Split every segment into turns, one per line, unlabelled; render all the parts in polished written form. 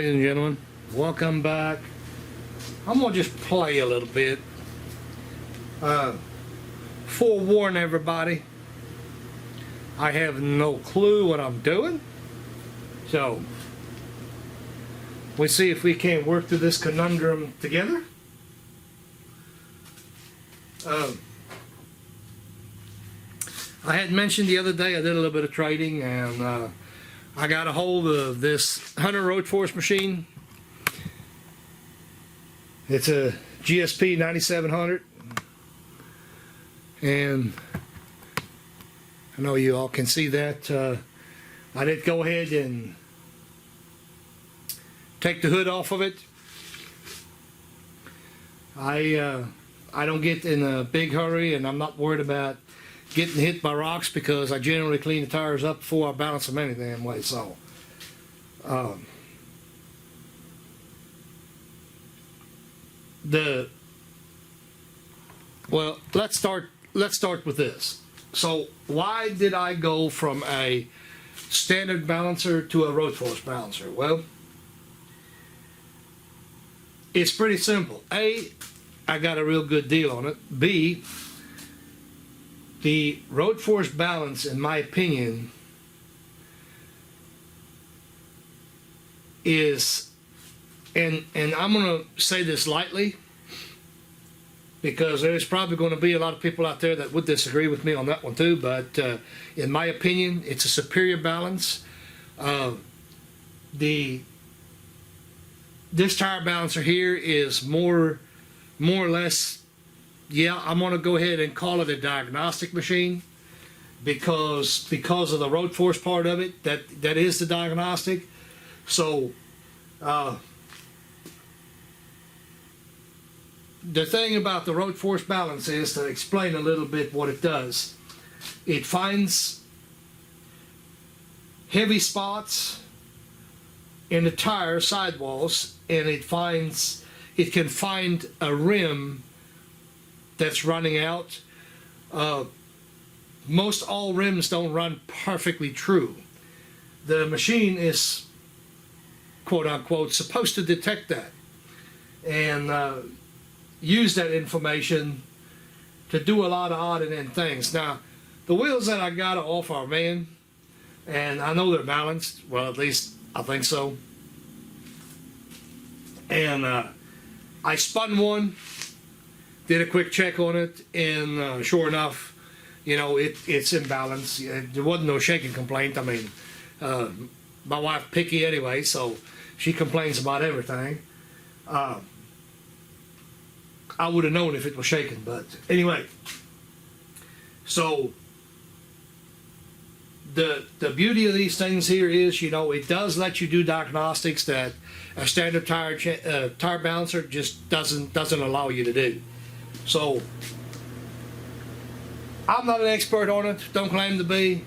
ladies and gentlemen, welcome back. I'm gonna just play a little bit. Forewarn everybody, I have no clue what I'm doing, so we'll see if we can work through this conundrum together. I had mentioned the other day I did a little bit of trading, and I got a hold of this Hunter road force machine. It's a GSP 9700, and I know you all can see that. I did go ahead and take the hood off of it. I don't get in a big hurry, and I'm not worried about getting hit by rocks because I generally clean the tires up before I balance them any damn way. So well, let's start with this. So why did I go from a standard balancer to a road force balancer? Well, it's pretty simple. A, I got a real good deal on it. B, the road force balance, in my opinion, is, and I'm going to say this lightly because there's probably going to be a lot of people out there that would disagree with me on that one too, but in my opinion, it's a superior balance. This tire balancer here is more or less, yeah, I'm going to go ahead and call it a diagnostic machine because of the road force part of it. That is the diagnostic. So the thing about the road force balance is, to explain a little bit what it does, it finds heavy spots in the tire sidewalls, and it can find a rim that's running out. Most all rims don't run perfectly true. The machine is, quote unquote, supposed to detect that and use that information to do a lot of odd and end things. Now, the wheels that I got off are man, and I know they're balanced. Well, at least I think so. And I spun one, did a quick check on it, and sure enough, you know, it's in balance. There wasn't no shaking complaint. I mean, my wife picky anyway, so she complains about everything. I would have known if it was shaking, but anyway. So the beauty of these things here is, you know, it does let you do diagnostics that a standard tire balancer just doesn't allow you to do. So I'm not an expert on it, don't claim to be.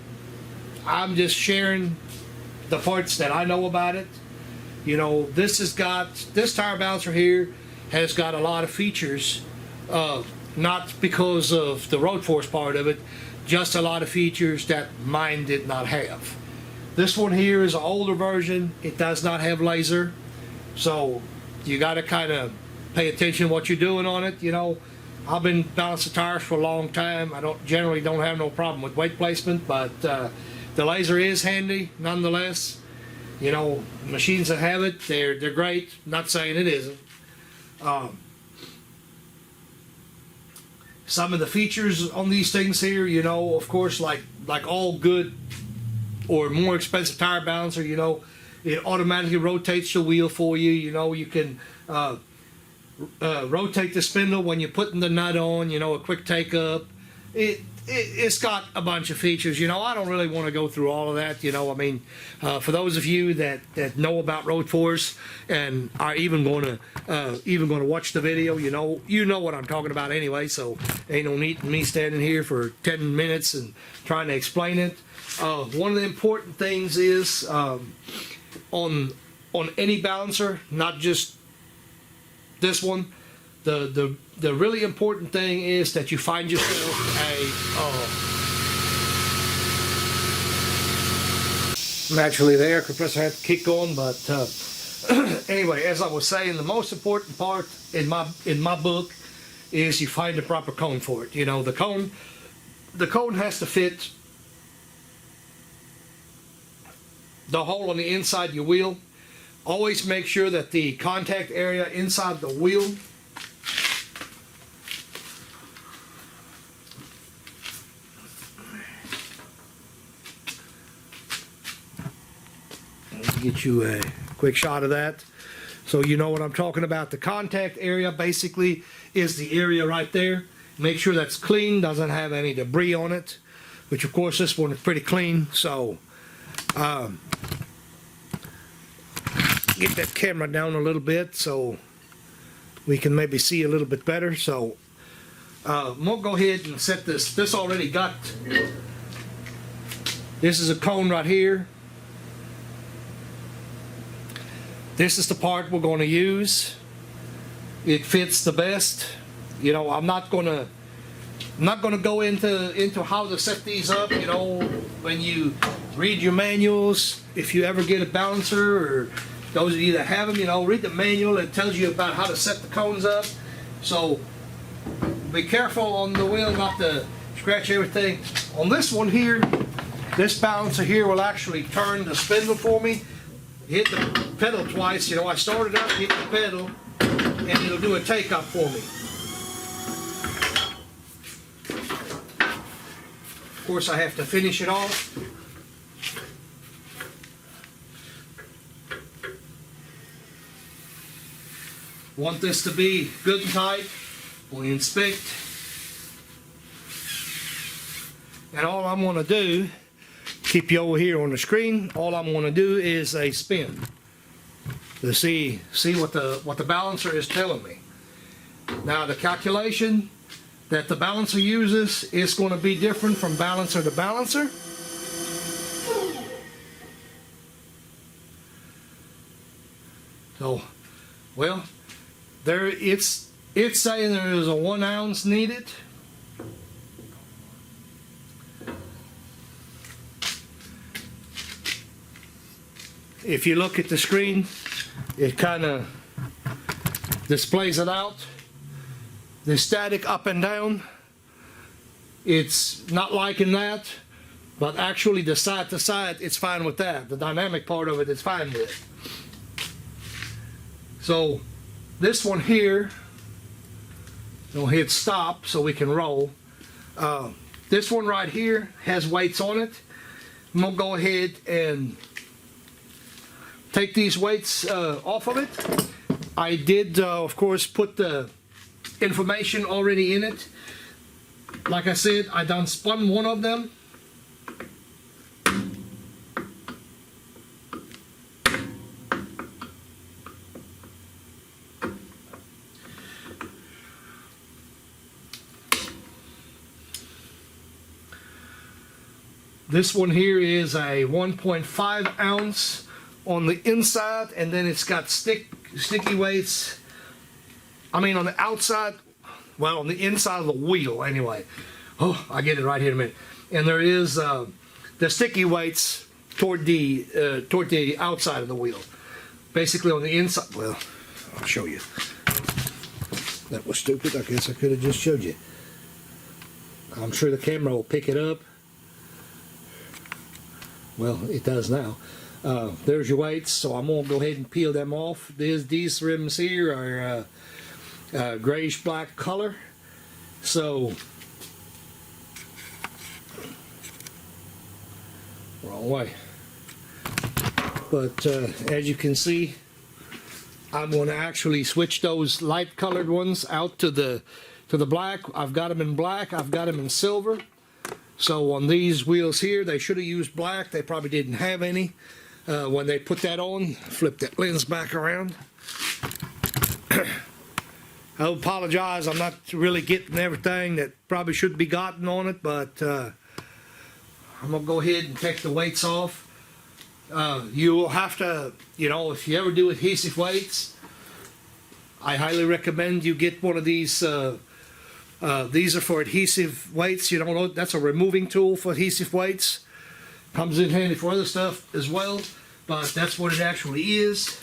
I'm just sharing the parts that I know about it. You know, this tire balancer here has got a lot of features, not because of the road force part of it, just a lot of features that mine did not have. This one here is an older version. It does not have laser, so you got to kind of pay attention to what you're doing on it. You know, I've been balancing tires for a long time. I generally don't have no problem with weight placement, but the laser is handy nonetheless. You know, machines that have it, they're great. Not saying it isn't. Some of the features on these things here, you know, of course, like all good or more expensive tire balancer, you know, it automatically rotates the wheel for you. You know, you can rotate the spindle when you're putting the nut on, you know, a quick take up. It's got a bunch of features. You know, I don't really want to go through all of that. You know, I mean, for those of you that know about road force and are even going to watch the video, you know what I'm talking about anyway. So ain't no need in me standing here for 10 minutes and trying to explain it. One of the important things is on any balancer, not just this one. The really important thing is that you find yourself naturally the air compressor had to kick on, but Anyway, as I was saying, the most important part in my book is you find the proper cone for it. You know, the cone has to fit the hole on the inside of your wheel. Always make sure that the contact area inside the wheel get you a quick shot of that so you know what I'm talking about. The contact area basically is the area right there. Make sure that's clean, doesn't have any debris on it, which of course this one is pretty clean. So get that camera down a little bit so we can maybe see a little bit better. So we'll go ahead and set this already got, this is a cone right here. This is the part we're going to use. It fits the best. You know, I'm not gonna go into how to set these up. You know, when you read your manuals, if you ever get a balancer, or those of you that have them, you know, read the manual. It tells you about how to set the cones up. So be careful on the wheel not to scratch everything. On this one here, this balancer here will actually turn the spindle for me. Hit the pedal twice. You know, I started up, hit the pedal, and it'll do a take up for me. Of course, I have to finish it off. Want this to be good and tight. We inspect. And all I'm going to do, keep you over here on the screen, all I'm going to do is a spin to see what the balancer is telling me. Now the calculation that the balancer uses is going to be different from balancer to balancer. So, well, there it's saying there is a 1 ounce needed. If you look at the screen, it kind of displays it out. The static up and down, it's not liking that, but actually the side to side, it's fine with that. The dynamic part of it is fine with. So this one here, we'll hit stop so we can roll. This one right here has weights on it. I'm gonna go ahead and take these weights off of it. I did, of course, put the information already in it. Like I said, I done spun one of them. This one here is a 1.5 ounce on the inside, and then it's got sticky weights. I mean on the outside, well, on the inside of the wheel anyway. Oh, I get it right here in a minute. And there is the sticky weights toward the outside of the wheel. Basically on the inside. Well, I'll show you. That was stupid. I guess I could have just showed you. I'm sure the camera will pick it up. Well, it does now. There's your weights, so I'm going to go ahead and peel them off. These rims here are grayish black color. So, wrong way. But as you can see, I'm going to actually switch those light colored ones out to the black. I've got them in black. I've got them in silver. So on these wheels here, they should have used black. They probably didn't have any. When they put that on, flip that lens back around. I apologize, I'm not really getting everything that probably should be gotten on it, but I'm going to go ahead and take the weights off. You will have to, you know, if you ever do adhesive weights, I highly recommend you get one of these. These are for adhesive weights. You don't know, that's a removing tool for adhesive weights. Comes in handy for other stuff as well, but that's what it actually is.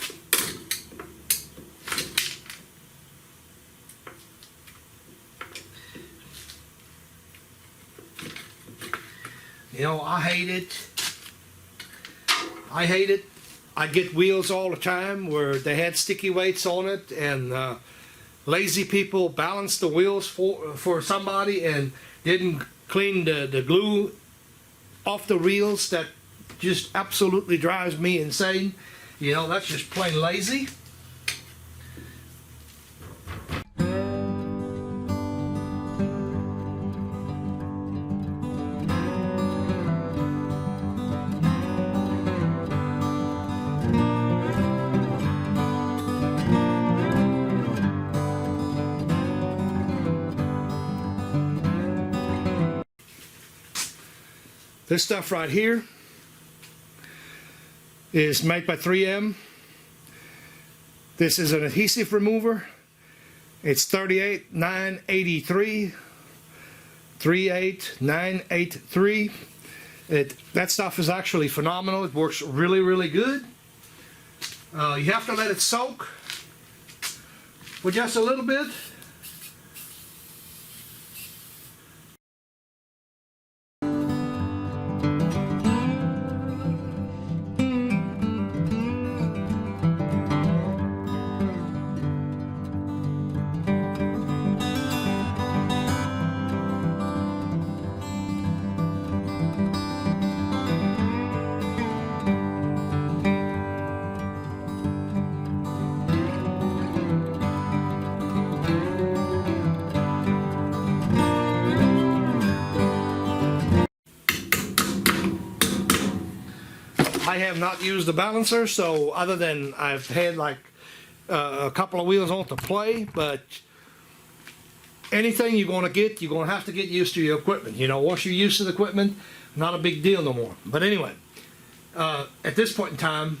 You know, I hate it. I hate it. I get wheels all the time where they had sticky weights on it, and lazy people balanced the wheels for somebody and didn't clean the glue off the wheels. That just absolutely drives me insane. You know, that's just plain lazy. This stuff right here is made by 3M. This is an adhesive remover. It's 38983. 38983. That stuff is actually phenomenal. It works really, really good. You have to let it soak for just a little bit. I have not used the balancer, so other than I've had like a couple of wheels on to play, but anything you're going to have to get used to your equipment. You know, once you're used to the equipment, not a big deal no more. But anyway, at this point in time,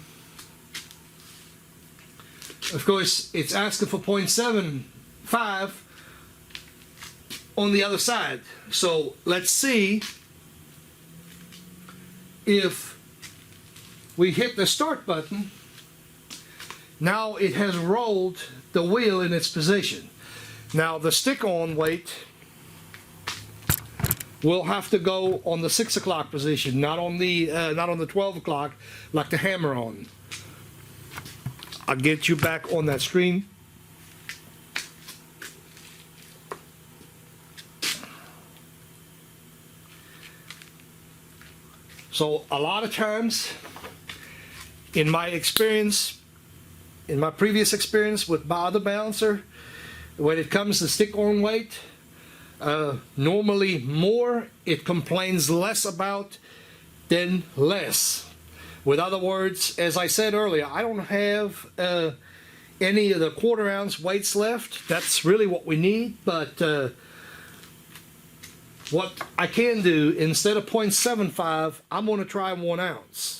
of course, it's asking for 0.75 on the other side. So let's see if we hit the start button. Now it has rolled the wheel in its position. Now the stick-on weight will have to go on the 6 o'clock position, not on the 12 o'clock like the hammer on. I'll get you back on that screen. So a lot of times, in my experience, in my previous experience with my other balancer, when it comes to stick-on weight, normally more it complains less about than less. With other words, as I said earlier, I don't have any of the 1/4 ounce weights left. That's really what we need, but what I can do, instead of 0.75, I'm going to try 1 ounce.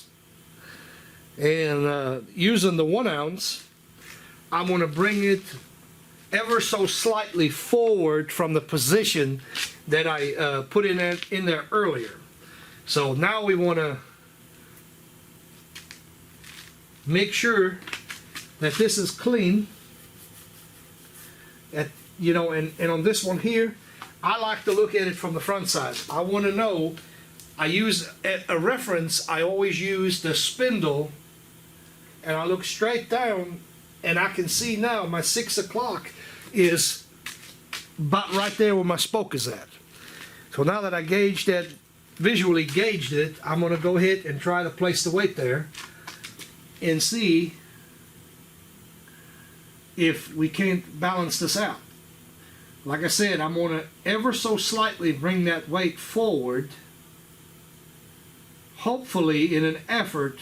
And using the 1 ounce, I'm going to bring it ever so slightly forward from the position that I put in there earlier. So now we want to make sure that this is clean. You know, and on this one here, I like to look at it from the front side. I want to know, I use a reference, I always use the spindle, and I look straight down, and I can see now my 6 o'clock is about right there where my spoke is at. So now that I gauged that, visually gauged it, I'm going to go ahead and try to place the weight there and see if we can't balance this out. Like I said, I'm going to ever so slightly bring that weight forward, hopefully in an effort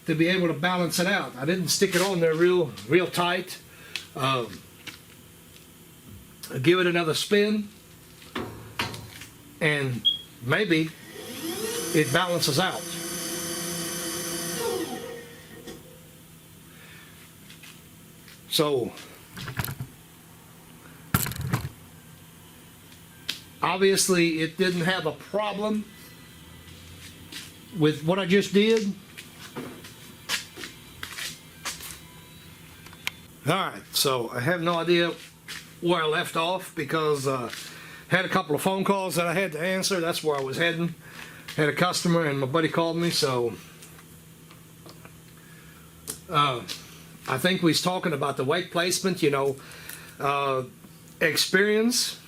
to be able to balance it out. I didn't stick it on there real tight. Give it another spin, and maybe it balances out. So obviously it didn't have a problem with what I just did. Alright, so I have no idea where I left off because had a couple of phone calls that I had to answer. That's where I was heading. Had a customer and my buddy called me, so I think we was talking about the weight placement, you know, experience,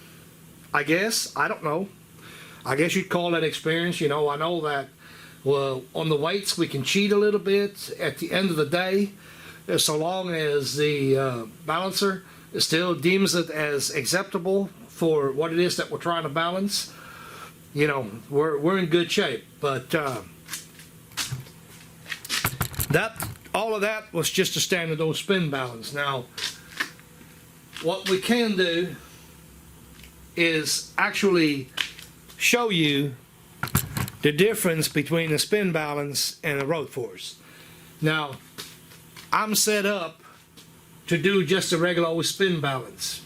I guess. I don't know. I guess you'd call that experience. You know, I know that, well, on the weights we can cheat a little bit at the end of the day, so long as the balancer still deems it as acceptable for what it is that we're trying to balance. You know, we're in good shape. But all of that was just a standard old spin balance. Now, what we can do is actually show you the difference between a spin balance and a road force. Now, I'm set up to do just a regular old spin balance.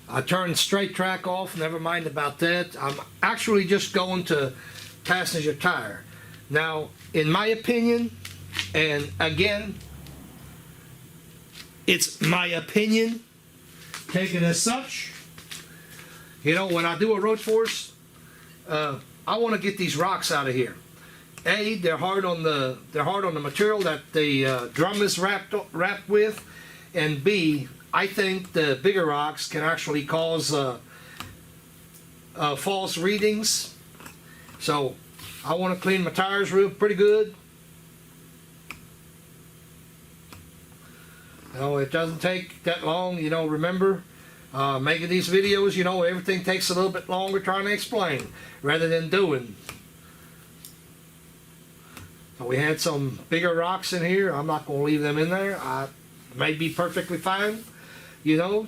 I turned straight track off, never mind about that. I'm actually just going to passenger tire. Now, in my opinion, and again, it's my opinion, take it as such. You know, when I do a road force, I want to get these rocks out of here. A, they're hard on the material that the drum is wrapped with, and B, I think the bigger rocks can actually cause false readings. So I want to clean my tires pretty good. You know, it doesn't take that long. You know, remember, making these videos, you know, everything takes a little bit longer trying to explain rather than doing. So we had some bigger rocks in here. I'm not going to leave them in there. I may be perfectly fine. You know,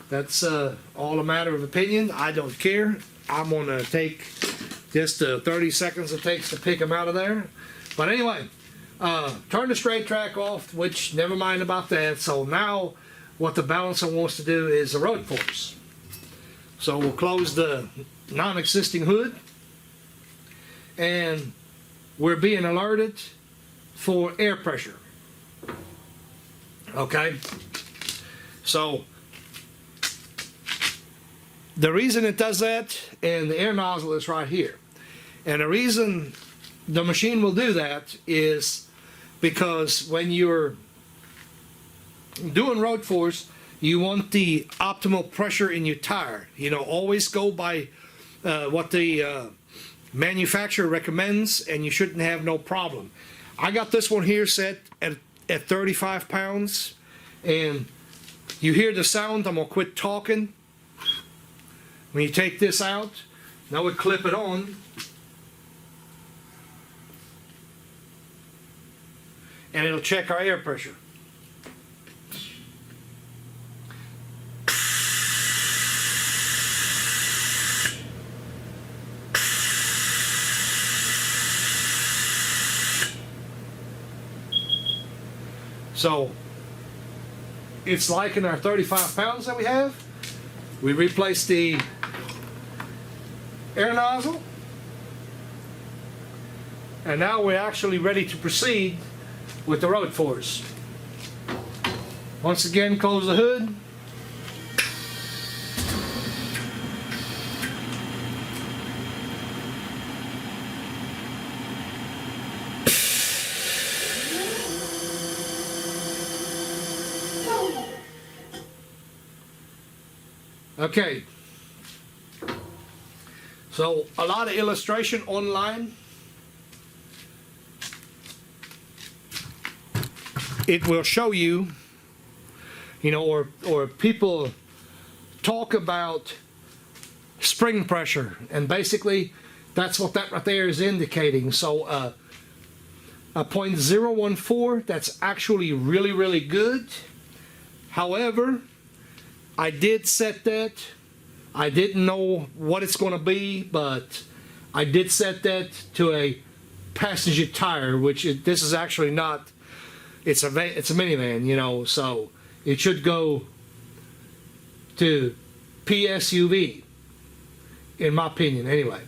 that's all a matter of opinion. I don't care. I'm going to take just the 30 seconds it takes to pick them out of there. But anyway, turn the straight track off, which never mind about that. So now what the balancer wants to do is a road force. So we'll close the non-existing hood, and we're being alerted for air pressure. Okay? So the reason it does that, and the air nozzle is right here, and the reason the machine will do that is because when you're doing road force, you want the optimal pressure in your tire. You know, always go by what the manufacturer recommends, and you shouldn't have no problem. I got this one here set at 35 pounds, and you hear the sound. I'm going to quit talking. When you take this out, now we clip it on, and it'll check our air pressure. So it's like in our 35 pounds that we have, we replace the air nozzle, and now we're actually ready to proceed with the road force. Once again, close the hood. Okay, so a lot of illustration online. It will show you, you know, or people talk about spring pressure, and basically that's what that right there is indicating. So a 0.014, that's actually really, really good. However, I did set that. I didn't know what it's going to be, but I did set that to a passenger tire, which this is actually not. It's a minivan, you know, so it should go to PSUV, in my opinion, anyway.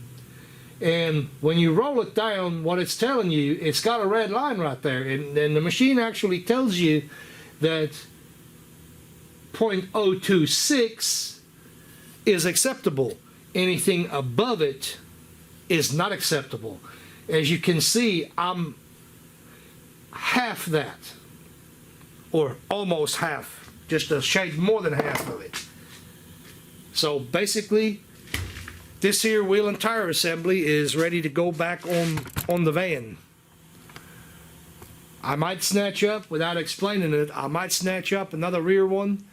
And when you roll it down, what it's telling you, it's got a red line right there, and the machine actually tells you that .026 is acceptable. Anything above it is not acceptable. As you can see, I'm half that, or almost half, just a shade more than half of it. So basically, this here wheel and tire assembly is ready to go back on the van. I might snatch up, without explaining it, I might snatch up another rear one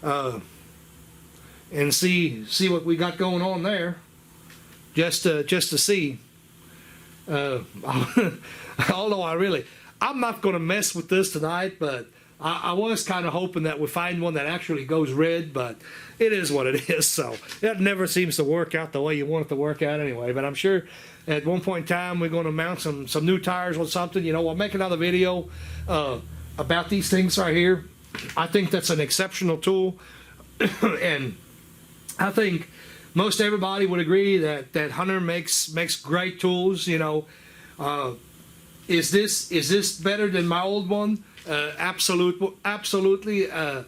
and see what we got going on there, just to see. Although I'm not going to mess with this tonight, but I was kind of hoping that we find one that actually goes red, but it is what it is. So that never seems to work out the way you want it to work out anyway. But I'm sure at one point in time we're going to mount some new tires or something. You know, we'll make another video about these things right here. I think that's an exceptional tool, and I think most everybody would agree that Hunter makes great tools. You know, is this better than my old one? Absolutely. I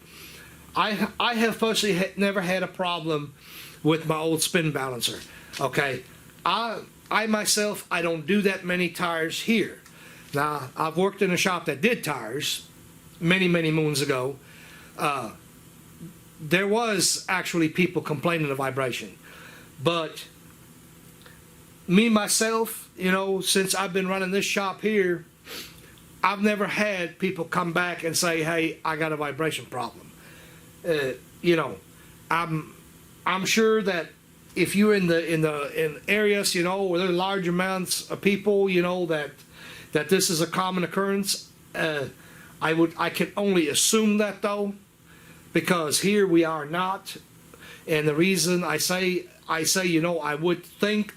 have personally never had a problem with my old spin balancer. Okay, I myself, I don't do that many tires here. Now, I've worked in a shop that did tires many moons ago. There was actually people complaining of vibration, but me myself, you know, since I've been running this shop here, I've never had people come back and say, "Hey, I got a vibration problem." You know, I'm sure that if you're in areas, you know, where there are large amounts of people, you know, that this is a common occurrence. I can only assume that, though, because here we are not. And the reason I say, you know, I would think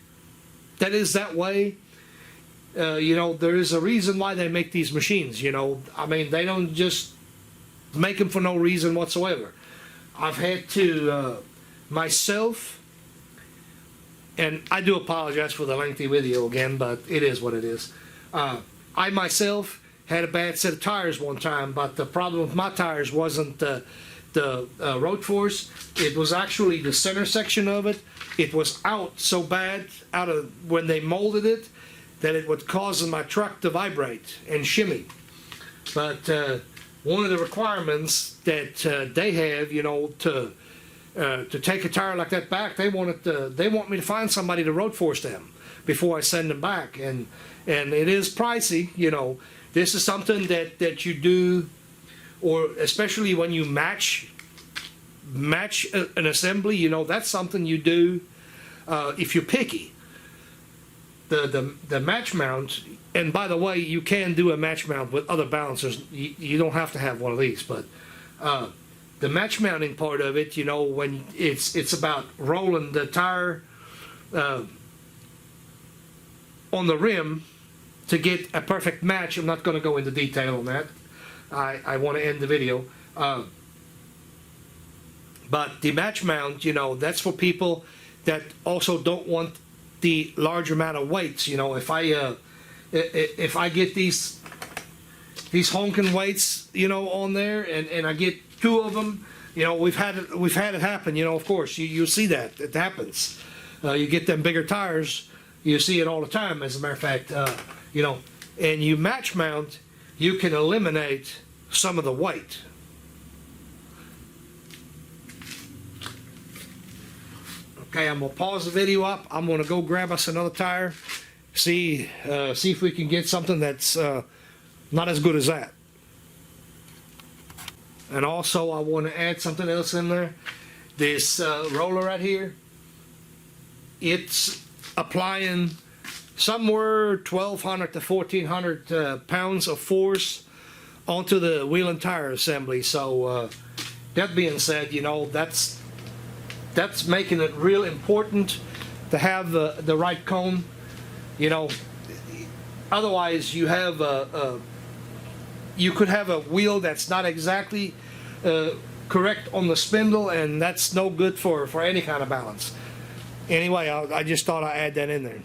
that is that way. You know, there is a reason why they make these machines. You know, I mean, they don't just make them for no reason whatsoever. I've had to myself, and I do apologize for the lengthy video again, but it is what it is. I myself had a bad set of tires one time, but the problem with my tires wasn't the road force. It was actually the center section of it. It was out so bad out of when they molded it that it would cause my truck to vibrate and shimmy. But one of the requirements that they have, you know, to take a tire like that back, they want me to find somebody to road force them before I send them back, and it is pricey. You know, this is something that you do, or especially when you match an assembly. You know, that's something you do if you're picky. The match mount, and by the way, you can do a match mount with other balancers. You don't have to have one of these, but the match mounting part of it, you know, when it's about rolling the tire on the rim to get a perfect match. I'm not going to go into detail on that. I want to end the video. But the match mount, you know, that's for people that also don't want the large amount of weights. You know, if I get these honking weights, you know, on there, and I get two of them, you know, we've had it happen. You know, of course, you see that it happens. You get them bigger tires, you see it all the time. As a matter of fact, you know, and you match mount, you can eliminate some of the weight. Okay, I'm gonna pause the video up. I'm gonna go grab us another tire, see if we can get something that's not as good as that. And also, I want to add something else in there. This roller right here, it's applying somewhere 1,200 to 1,400 pounds of force onto the wheel and tire assembly. So that being said, you know, that's making it real important to have the right cone. You know, otherwise you have you could have a wheel that's not exactly correct on the spindle, and that's no good for any kind of balance. Anyway, I just thought I'd add that in there.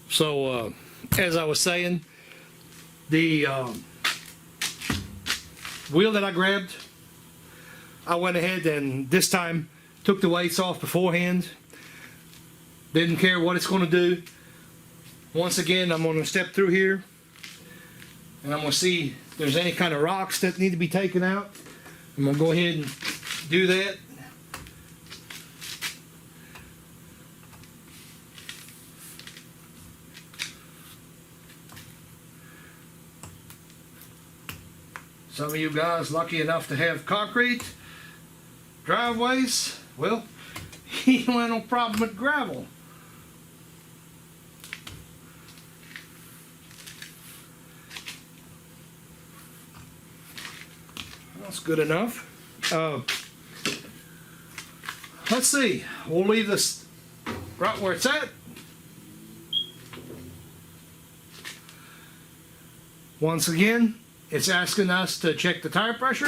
So as I was saying, the wheel that I grabbed, I went ahead and this time took the weights off beforehand. Didn't care what it's going to do. Once again, I'm going to step through here and I'm going to see if there's any kind of rocks that need to be taken out. I'm going to go ahead and do that. Some of you guys lucky enough to have concrete driveways, well, you don't have no problem with gravel. That's good enough. Let's see, we'll leave this right where it's at. Once again, it's asking us to check the tire pressure.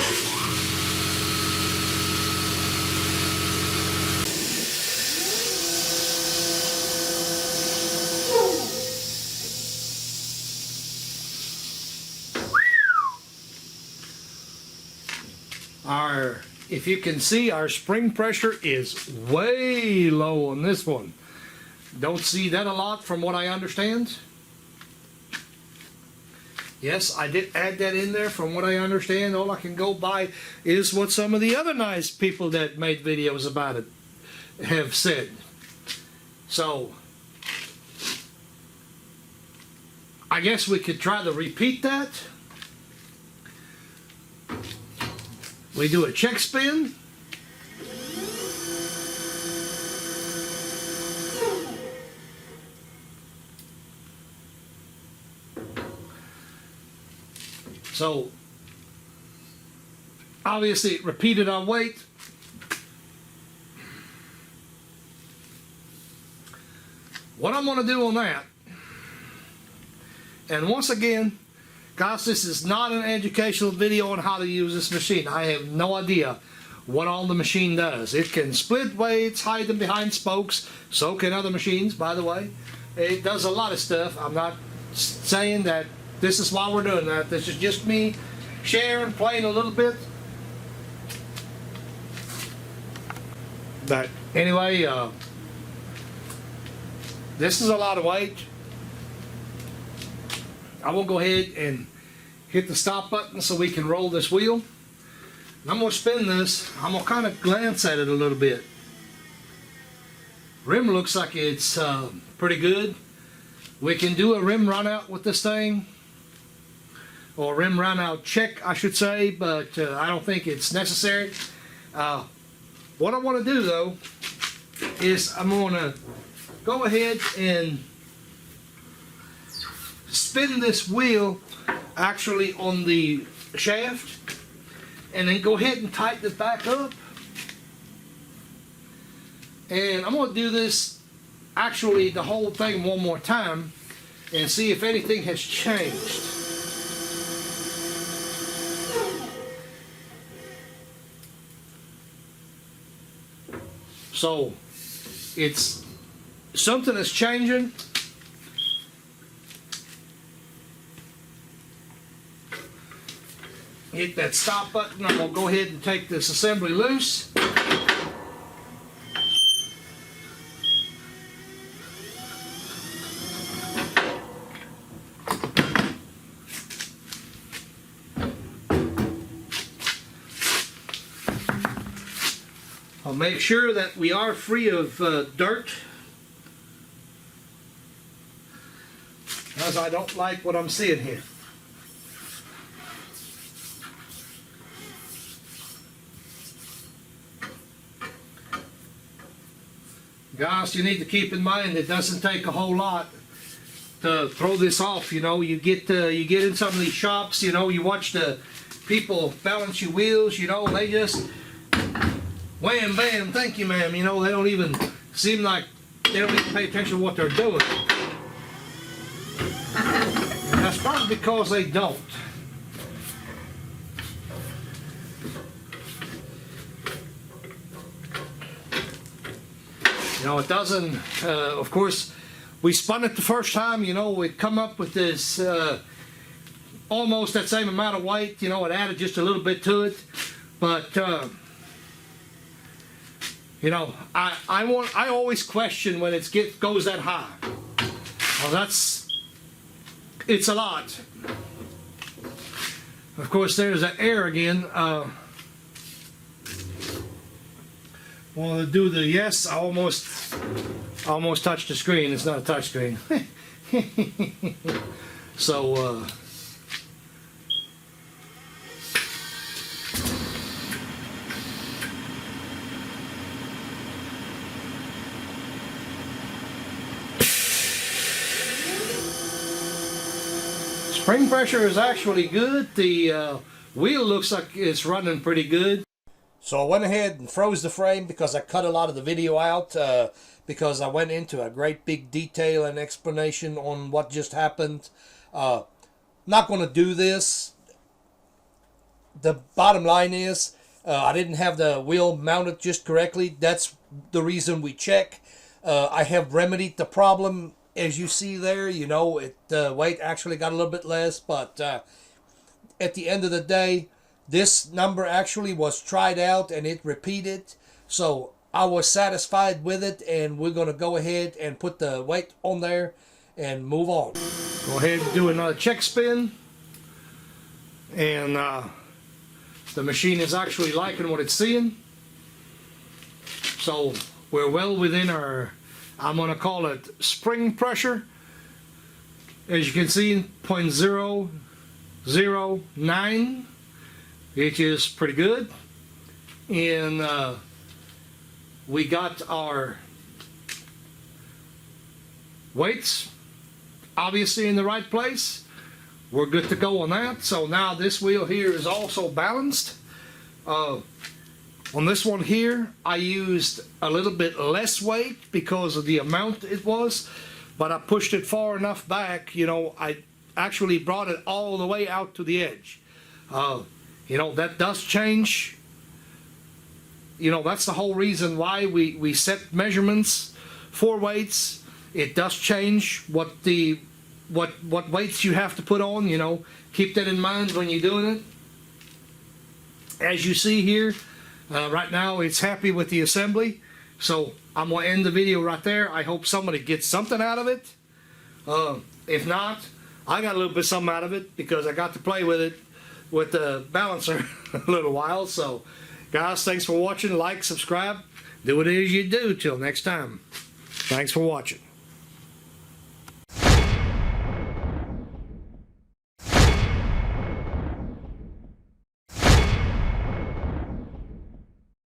If you can see, our spring pressure is way low on this one. Don't see that a lot from what I understand. Yes, I did add that in there from what I understand. All I can go by is what some of the other nice people that made videos about it have said. So, I guess we could try to repeat that. We do a check spin. So, obviously, repeated our weight. What I'm going to do on that, and once again, guys, this is not an educational video on how to use this machine. I have no idea what all the machine does. It can split weights, hide them behind spokes. So can other machines, by the way. It does a lot of stuff. I'm not saying that this is why we're doing that. This is just me sharing, playing a little bit. But anyway, this is a lot of weight. I will go ahead and hit the stop button so we can roll this wheel. And I'm going to spin this. I'm going to kind of glance at it a little bit. Rim looks like it's pretty good. We can do a rim run out with this thing. Or rim run out check, I should say, but I don't think it's necessary. What I want to do though is I'm going to go ahead and spin this wheel actually on the shaft and then go ahead and tighten it back up. And I'm going to do this actually the whole thing one more time and see if anything has changed. So it's something is changing. Hit that stop button. I'm going to go ahead and take this assembly loose. I'll make sure that we are free of dirt, as I don't like what I'm seeing here. Guys, you need to keep in mind it doesn't take a whole lot to throw this off. You know, you get in some of these shops, you know, you watch the people balance your wheels, you know, they just wham, bam, thank you, ma'am. You know, they don't even seem like they don't even pay attention to what they're doing. That's probably because they don't. You know, it doesn't, of course, we spun it the first time, you know, we come up with this almost that same amount of weight. You know, it added just a little bit to it, but you know, I always question when it goes that high. Well, it's a lot. Of course, there's that air again. Want to do the yes? I almost touched the screen. It's not a touch screen. So spring pressure is actually good. The wheel looks like it's running pretty good. So I went ahead and froze the frame because I cut a lot of the video out because I went into a great big detail and explanation on what just happened. Not going to do this. The bottom line is I didn't have the wheel mounted just correctly. That's the reason we check. I have remedied the problem. As you see there, you know, the weight actually got a little bit less, but at the end of the day, this number actually was tried out and it repeated, so I was satisfied with it, and we're going to go ahead and put the weight on there and move on. Go ahead and do another check spin, and the machine is actually liking what it's seeing, so we're well within our, I'm going to call it spring pressure. As you can see, 0.009, which is pretty good. And we got our weights obviously in the right place. We're good to go on that. So now this wheel here is also balanced. On this one here, I used a little bit less weight because of the amount it was, but I pushed it far enough back, you know, I actually brought it all the way out to the edge. You know, that does change. You know, that's the whole reason why we set measurements for weights. It does change what weights you have to put on, you know. Keep that in mind when you're doing it. As you see here, right now it's happy with the assembly. So I'm going to end the video right there. I hope somebody gets something out of it. If not, I got a little bit something out of it because I got to play with it with the balancer a little while. So guys, thanks for watching. Like, subscribe, do what it is you do. Till next time, thanks for watching.